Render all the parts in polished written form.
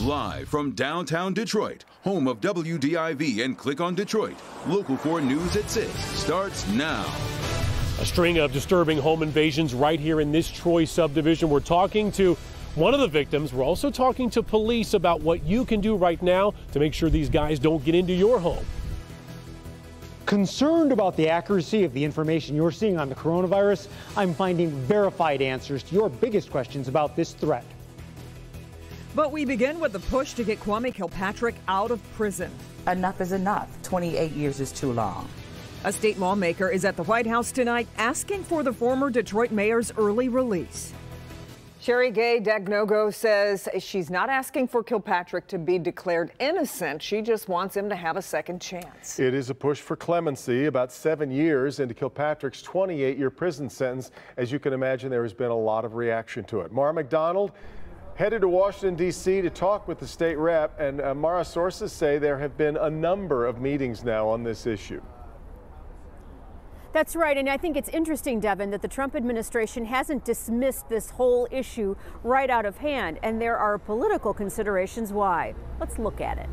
Live from downtown Detroit, home of WDIV and Click on Detroit, Local 4 News at 6 starts now. A string of disturbing home invasions right here in this Troy subdivision. We're talking to one of the victims. We're also talking to police about what you can do right now to make sure these guys don't get into your home. Concerned about the accuracy of the information you're seeing on the coronavirus, I'm finding verified answers to your biggest questions about this threat. But we begin with the push to get Kwame Kilpatrick out of prison. Enough is enough. 28 years is too long. A state lawmaker is at the White House tonight asking for the former Detroit mayor's early release. Sherry Gay Dagnogo says she's not asking for Kilpatrick to be declared innocent. She just wants him to have a second chance. It is a push for clemency about 7 years into Kilpatrick's 28-year prison sentence. As you can imagine, there has been a lot of reaction to it. Mara McDonald headed to Washington, D.C. to talk with the state rep. And Mara, sources say there have been a number of meetings now on this issue. That's right, and I think it's interesting, Devin, that the Trump administration hasn't dismissed this whole issue right out of hand, and there are political considerations why. Let's look at it.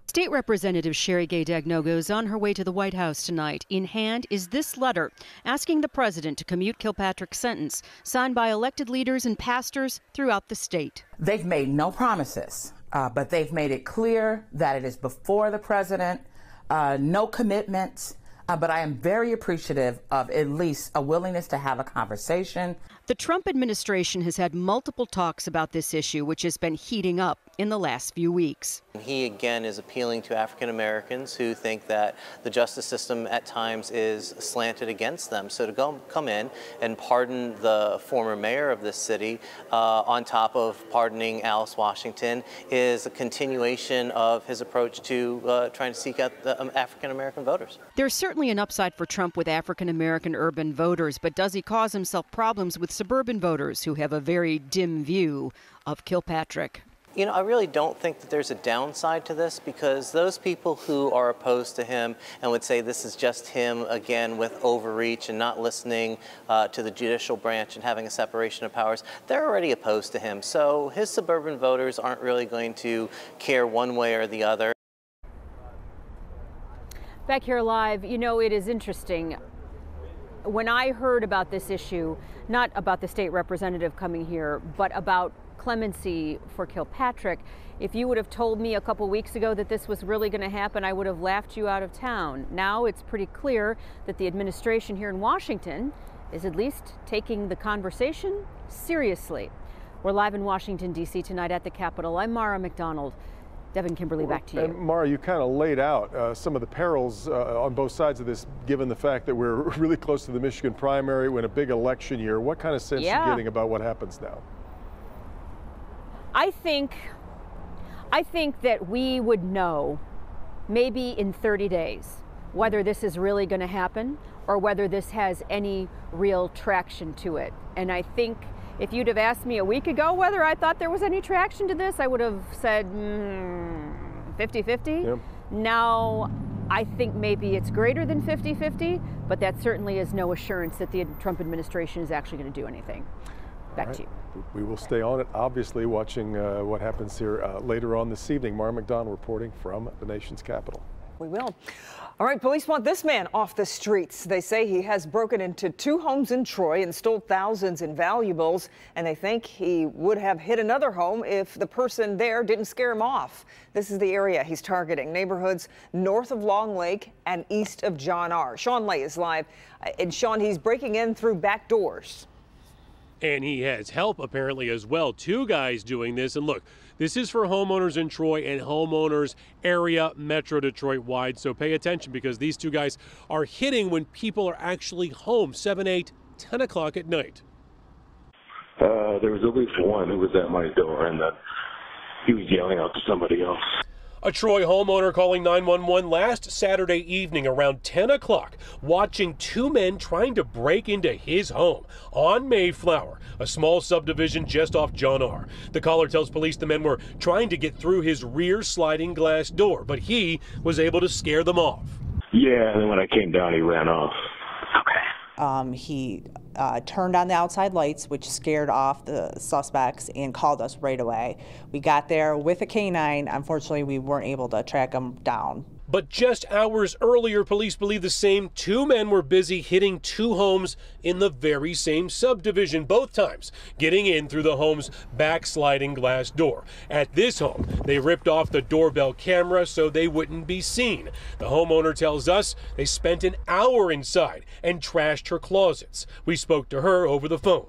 State Representative Sherry Gay Dagnogo is on her way to the White House tonight. In hand is this letter asking the president to commute Kilpatrick's sentence, signed by elected leaders and pastors throughout the state. They've made no promises, but they've made it clear that it is before the president, no commitments. But I am very appreciative of at least a willingness to have a conversation. The Trump administration has had multiple talks about this issue, which has been heating up in the last few weeks. He again is appealing to African Americans who think that the justice system at times is slanted against them. So to come in and pardon the former mayor of this city on top of pardoning Alice Washington is a continuation of his approach to trying to seek out the African American voters. There's certainly an upside for Trump with African American urban voters, but does he cause himself problems with suburban voters who have a very dim view of Kilpatrick? You know, I really don't think that there's a downside to this, because those people who are opposed to him and would say this is just him again with overreach and not listening to the judicial branch and having a separation of powers, they're already opposed to him. So his suburban voters aren't really going to care one way or the other. Back here live, you know, it is interesting. When I heard about this issue, not about the state representative coming here, but about clemency for Kilpatrick, if you would have told me a couple weeks ago that this was really going to happen, I would have laughed you out of town. Now it's pretty clear that the administration here in Washington is at least taking the conversation seriously. We're live in Washington, D.C. tonight at the Capitol. I'm Mara McDonald. Devin, Kimberly, back to you. And Mara, you kind of laid out some of the perils on both sides of this, given the fact that we're really close to the Michigan primary, we're in a big election year. What kind of sense are you getting about what happens now? I think that we would know maybe in 30 days whether this is really going to happen or whether this has any real traction to it. And I think if you'd have asked me a week ago whether I thought there was any traction to this, I would have said 50-50. Yep. Now, I think maybe it's greater than 50-50, but that certainly is no assurance that the Trump administration is actually going to do anything. Back to you. We will stay on it, obviously, watching what happens here later on this evening. Mara McDonald reporting from the nation's capital. We will. All right, police want this man off the streets. They say he has broken into 2 homes in Troy and stole thousands in valuables, and they think he would have hit another home if the person there didn't scare him off. This is the area he's targeting, neighborhoods north of Long Lake and east of John R. Sean Lay is live. And Sean, he's breaking in through back doors. And he has help apparently as well. 2 guys doing this. And look, this is for homeowners in Troy and homeowners area Metro Detroit wide. So pay attention, because these 2 guys are hitting when people are actually home, 7, 8, 10 o'clock at night. There was at least one who was at my door, and he was yelling out to somebody else. A Troy homeowner calling 911 last Saturday evening around 10 o'clock, watching 2 men trying to break into his home on Mayflower, a small subdivision just off John R. The caller tells police the men were trying to get through his rear sliding glass door, but he was able to scare them off. Yeah, and then when I came down, he ran off. Okay. He turned on the outside lights, which scared off the suspects, and called us right away. We got there with a canine. Unfortunately, we weren't able to track him down. But just hours earlier, police believe the same two men were busy hitting two homes in the very same subdivision, both times getting in through the home's backsliding glass door. At this home, they ripped off the doorbell camera so they wouldn't be seen. The homeowner tells us they spent an hour inside and trashed her closets. We spoke to her over the phone.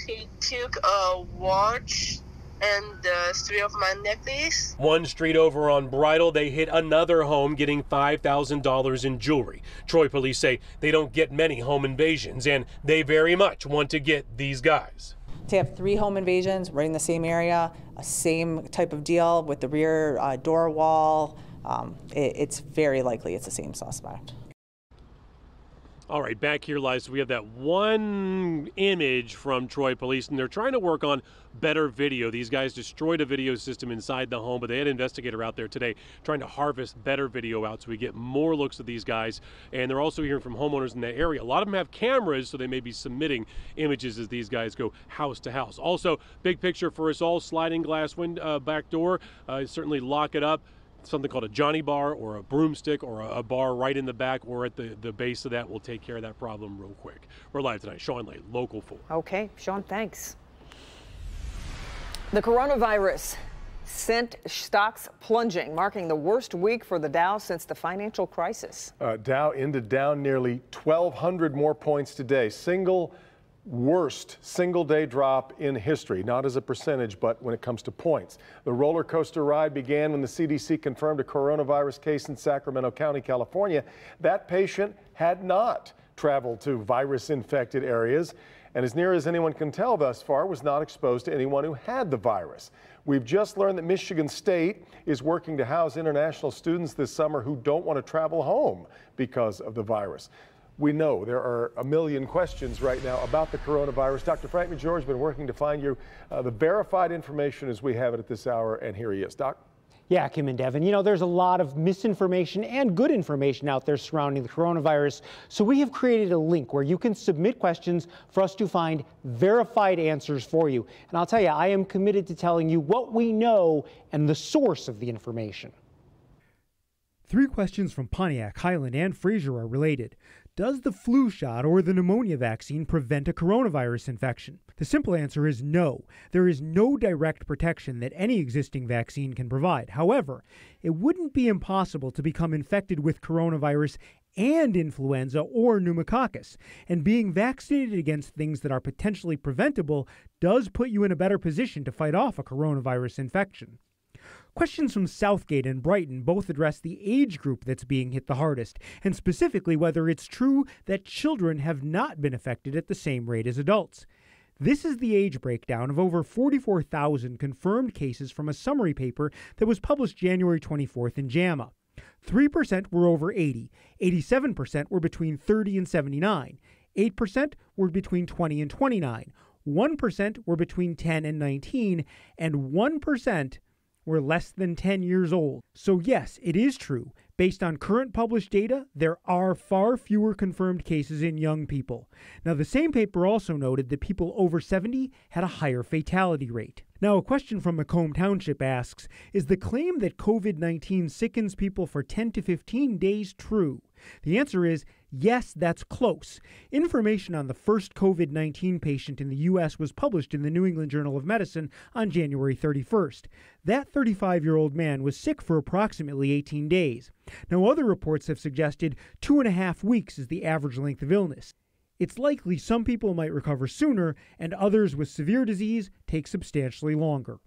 He took a watch and 3 of my necklace. One street over on Bridal, they hit another home, getting $5,000 in jewelry. Troy police say they don't get many home invasions, and they very much want to get these guys. To have 3 home invasions right in the same area, a same type of deal with the rear door wall, it's very likely it's the same suspect. All right, back here, Liza, we have that one image from Troy police, and they're trying to work on better video. These guys destroyed a video system inside the home, but they had an investigator out there today trying to harvest better video out so we get more looks at these guys. And they're also hearing from homeowners in that area. A lot of them have cameras, so they may be submitting images as these guys go house to house. Also, big picture for us all, sliding glass back door, certainly lock it up. Something called a Johnny bar or a broomstick or a bar right in the back or at the base of that will take care of that problem real quick. We're live tonight. Sean Lay, Local 4. Okay, Sean, thanks. The coronavirus sent stocks plunging, marking the worst week for the Dow since the financial crisis. Dow ended down nearly 1,200 more points today. Worst single-day drop in history, not as a percentage, but when it comes to points. The roller coaster ride began when the CDC confirmed a coronavirus case in Sacramento County, California. That patient had not traveled to virus-infected areas, and as near as anyone can tell thus far, was not exposed to anyone who had the virus. We've just learned that Michigan State is working to house international students this summer who don't want to travel home because of the virus. We know there are a million questions right now about the coronavirus. Dr. Frank McGeorge has been working to find you the verified information as we have it at this hour, and here he is. Doc? Yeah, Kim and Devin, you know, there's a lot of misinformation and good information out there surrounding the coronavirus. So we have created a link where you can submit questions for us to find verified answers for you. And I'll tell you, I am committed to telling you what we know and the source of the information. 3 questions from Pontiac, Highland, and Fraser are related. Does the flu shot or the pneumonia vaccine prevent a coronavirus infection? The simple answer is no. There is no direct protection that any existing vaccine can provide. However, it wouldn't be impossible to become infected with coronavirus and influenza or pneumococcus. And being vaccinated against things that are potentially preventable does put you in a better position to fight off a coronavirus infection. Questions from Southgate and Brighton both address the age group that's being hit the hardest, and specifically whether it's true that children have not been affected at the same rate as adults. This is the age breakdown of over 44,000 confirmed cases from a summary paper that was published January 24th in JAMA. 3% were over 80, 87% were between 30 and 79, 8% were between 20 and 29, 1% were between 10 and 19, and 1% were less than 10 years old. So yes, it is true. Based on current published data, there are far fewer confirmed cases in young people. Now, the same paper also noted that people over 70 had a higher fatality rate. Now, a question from Macomb Township asks, is the claim that COVID-19 sickens people for 10 to 15 days true? The answer is yes, that's close. Information on the first COVID-19 patient in the U.S. was published in the New England Journal of Medicine on January 31st. That 35-year-old man was sick for approximately 18 days. Now, other reports have suggested 2.5 weeks is the average length of illness. It's likely some people might recover sooner, and others with severe disease take substantially longer.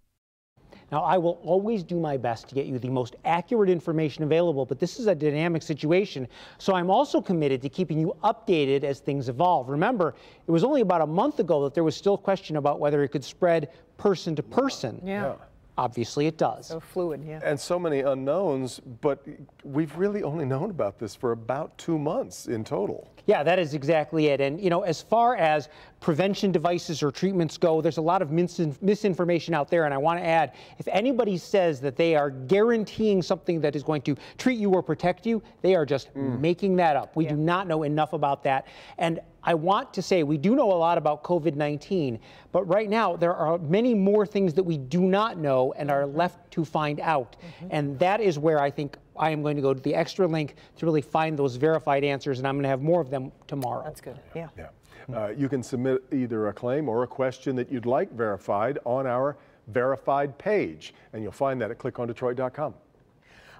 Now, I will always do my best to get you the most accurate information available, but this is a dynamic situation, so I'm also committed to keeping you updated as things evolve. Remember, it was only about a month ago that there was still question about whether it could spread person to person. Yeah. Obviously, it does. So fluid, yeah. And so many unknowns, but we've really only known about this for about 2 months in total. Yeah, that is exactly it. And, you know, as far as prevention devices or treatments go, there's a lot of misinformation out there. And I want to add, if anybody says that they are guaranteeing something that is going to treat you or protect you, they are just making that up. We do not know enough about that. And I want to say we do know a lot about COVID-19, but right now there are many more things that we do not know and are left to find out. And that is where I think I am going to go to the extra link to really find those verified answers, and I'm going to have more of them tomorrow. That's good. Yeah. You can submit either a claim or a question that you'd like verified on our verified page, and you'll find that at clickondetroit.com.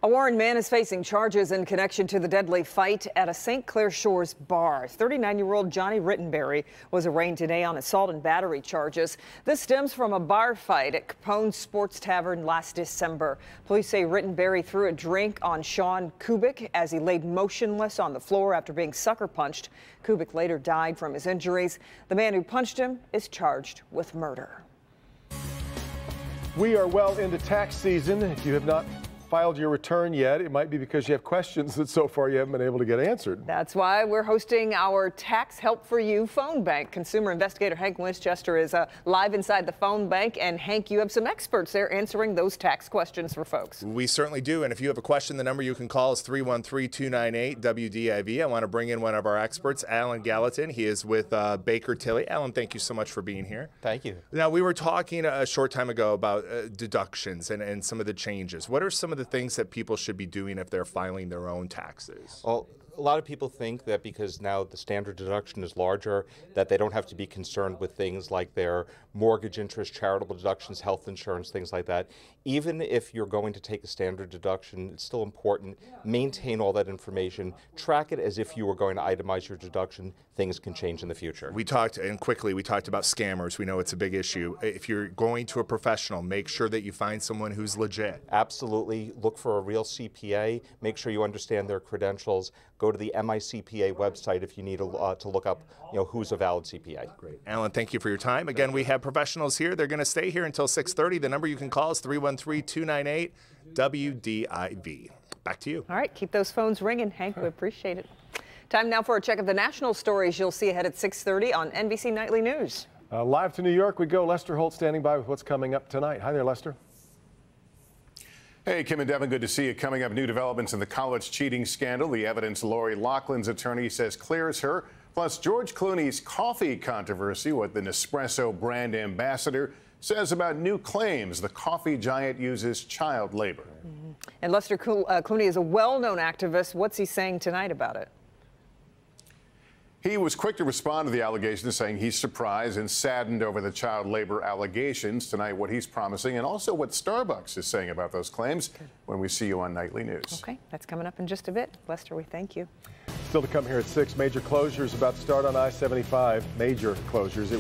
A Warren man is facing charges in connection to the deadly fight at a St. Clair Shores bar. 39-year-old Johnny Rittenberry was arraigned today on assault and battery charges. This stems from a bar fight at Capone's Sports Tavern last December. Police say Rittenberry threw a drink on Sean Kubik as he laid motionless on the floor after being sucker punched. Kubik later died from his injuries. The man who punched him is charged with murder. We are well into tax season. If you have not filed your return yet, it might be because you have questions that so far you haven't been able to get answered. That's why we're hosting our Tax Help for You phone bank. Consumer investigator Hank Winchester is live inside the phone bank. And Hank, you have some experts there answering those tax questions for folks. We certainly do. And if you have a question, the number you can call is 313-298-WDIV. I want to bring in one of our experts, Alan Gallatin. He is with Baker Tilly. Alan, thank you so much for being here. Thank you. Now, we were talking a short time ago about deductions and some of the changes. What are some of the things that people should be doing if they're filing their own taxes? Well, a lot of people think that because now the standard deduction is larger, that they don't have to be concerned with things like their mortgage interest, charitable deductions, health insurance, things like that. Even if you're going to take a standard deduction, it's still important. Maintain all that information. Track it as if you were going to itemize your deduction. Things can change in the future. We talked about scammers. We know it's a big issue. If you're going to a professional, make sure that you find someone who's legit. Absolutely. Look for a real CPA. Make sure you understand their credentials. Go to the MICPA website if you need to look up, who's a valid CPA. Great. Alan, thank you for your time. Again, we have professionals here. They're going to stay here until 6:30. The number you can call is 313-298-WDIV. Back to you. All right. Keep those phones ringing, Hank. We appreciate it. Time now for a check of the national stories you'll see ahead at 6:30 on NBC Nightly News. Live to New York we go. Lester Holt standing by with what's coming up tonight. Hi there, Lester. Hey, Kim and Devin, good to see you. Coming up, new developments in the college cheating scandal. The evidence Lori Loughlin's attorney says clears her. Plus, George Clooney's coffee controversy, what the Nespresso brand ambassador says about new claims the coffee giant uses child labor. And Lester Clooney is a well-known activist. What's he saying tonight about it? He was quick to respond to the allegations, saying he's surprised and saddened over the child labor allegations. Tonight, what he's promising and also what Starbucks is saying about those claims when we see you on Nightly News. Okay, that's coming up in just a bit. Lester, we thank you. Still to come here at 6, major closures about to start on I-75. Major closures. It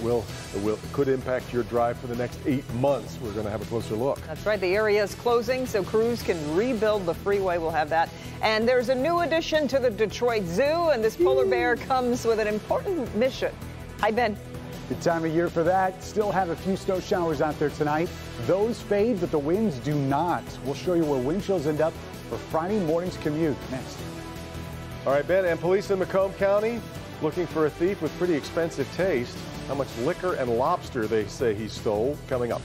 could impact your drive for the next 8 months. We're going to have a closer look. That's right. The area is closing so crews can rebuild the freeway. We'll have that. And there's a new addition to the Detroit Zoo, and this polar bear comes with an important mission. Hi, Ben. Good time of year for that. Still have a few snow showers out there tonight. Those fade, but the winds do not. We'll show you where wind chills end up for Friday morning's commute next. All right, Ben, and police in Macomb County looking for a thief with pretty expensive taste. How much liquor and lobster they say he stole, coming up.